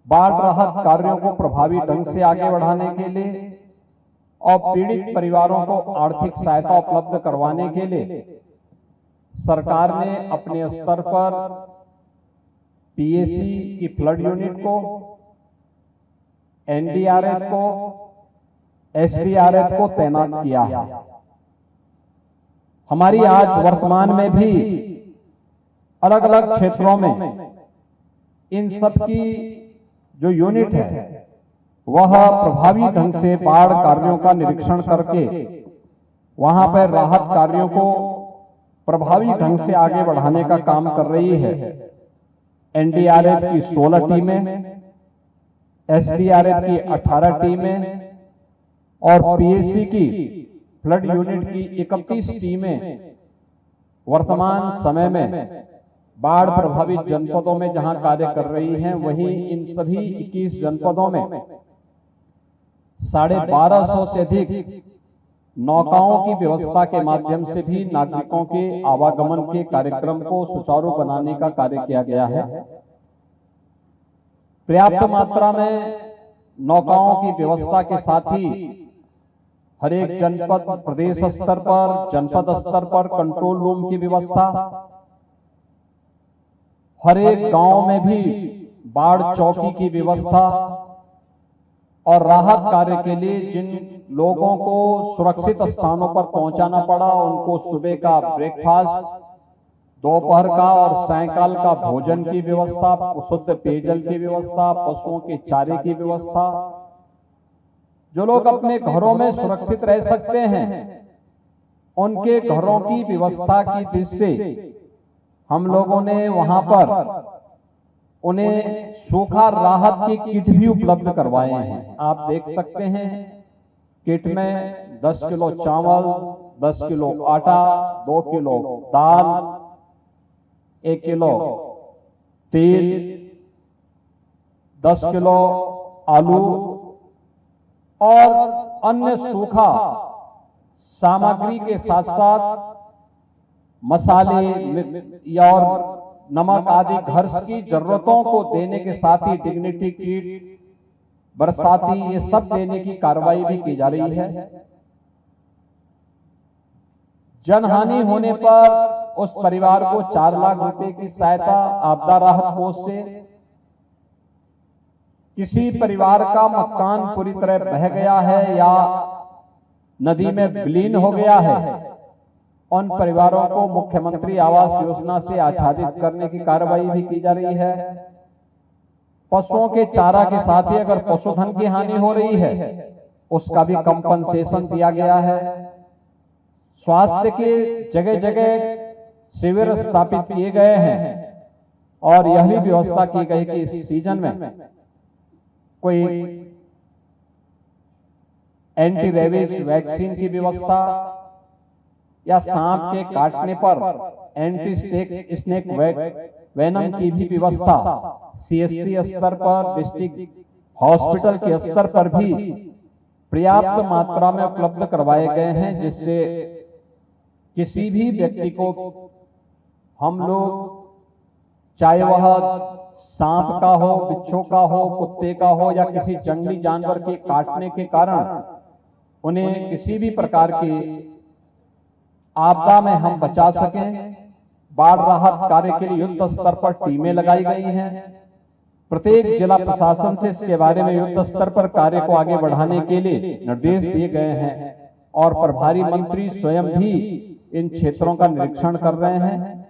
बाढ़ राहत कार्यों को प्रभावी ढंग से आगे बढ़ाने के लिए और पीड़ित परिवारों को आर्थिक सहायता उपलब्ध करवाने के लिए सरकार ने अपने स्तर पर पीएसी की फ्लड यूनिट को, एनडीआरएफ को, एसडीआरएफ को तैनात किया है। हमारी आज वर्तमान में भी अलग अलग क्षेत्रों में इन सब की जो यूनिट है वह प्रभावी ढंग से बाढ़ कार्यों का निरीक्षण करके वहां पर राहत कार्यों को प्रभावी ढंग से आगे बढ़ाने का काम कर रही है। एनडीआरएफ की 16 टीमें, एसडीआरएफ की 18 टीमें और पीएसी की फ्लड यूनिट की 31 टीमें वर्तमान समय में बाढ़ प्रभावित जनपदों में जहां कार्य कर रही हैं, वहीं इन सभी 21 जनपदों में 1250 से अधिक नौकाओं की व्यवस्था के माध्यम से भी नागरिकों के आवागमन के कार्यक्रम को सुचारू बनाने का कार्य किया गया है। पर्याप्त मात्रा में नौकाओं की व्यवस्था के साथ ही हर एक जनपद, प्रदेश स्तर पर, जनपद स्तर पर कंट्रोल रूम की व्यवस्था, हर एक गांव में भी बाढ़ चौकी की व्यवस्था और राहत कार्य के लिए जिन लोगों को सुरक्षित स्थानों पर पहुंचाना पड़ा उनको सुबह का ब्रेकफास्ट, दोपहर का और सायंकाल का भोजन की व्यवस्था, शुद्ध पेयजल की व्यवस्था, पशुओं के चारे की व्यवस्था। जो लोग अपने घरों में सुरक्षित रह सकते हैं उनके घरों की व्यवस्था की दृष्टि से हम लोगों ने वहां पर उन्हें सूखा राहत की किट भी उपलब्ध करवाए हैं। आप देख सकते हैं किट में 10 किलो चावल, 10 किलो आटा, 2 किलो दाल, 1 किलो तेल, 10 किलो आलू और अन्य सूखा सामग्री के साथ साथ मसाले और नमक आदि घर की जरूरतों को देने के साथ ही डिग्निटी किट, बरसाती, ये सब देने की कार्रवाई भी की जा रही है। जनहानि होने पर उस परिवार को 4 लाख रुपए की सहायता आपदा राहत कोष से, किसी परिवार का मकान पूरी तरह बह गया है या नदी में विलीन हो गया है, उन परिवारों को मुख्यमंत्री आवास योजना से आच्छादित करने की कार्रवाई भी की जा रही है। पशुओं के चारा के साथ ही अगर पशुधन की हानि हो रही है उसका भी कंपनसेशन दिया गया है। स्वास्थ्य के जगह जगह शिविर स्थापित किए गए हैं और यह भी व्यवस्था की गई कि इस सीजन में कोई एंटी रेबीज वैक्सीन की व्यवस्था या सांप के काटने पर एंटी स्नेक वेनम की भी व्यवस्था सीएससी स्तर पर, डिस्ट्रिक्ट हॉस्पिटल के स्तर पर भी पर्याप्त मात्रा में उपलब्ध करवाए गए हैं, जिससे किसी भी व्यक्ति को हम लोग चाहे वह सांप का हो, बिच्छू का हो, कुत्ते का हो या किसी जंगली जानवर के काटने के कारण उन्हें किसी भी प्रकार की आपदा में हम बचा सकें। बाढ़ राहत कार्य के लिए युद्ध स्तर पर टीमें लगाई गई हैं। प्रत्येक जिला प्रशासन से इसके बारे में युद्ध स्तर पर कार्य को आगे बढ़ाने के लिए निर्देश दिए गए हैं और प्रभारी मंत्री स्वयं भी इन क्षेत्रों का निरीक्षण कर रहे हैं।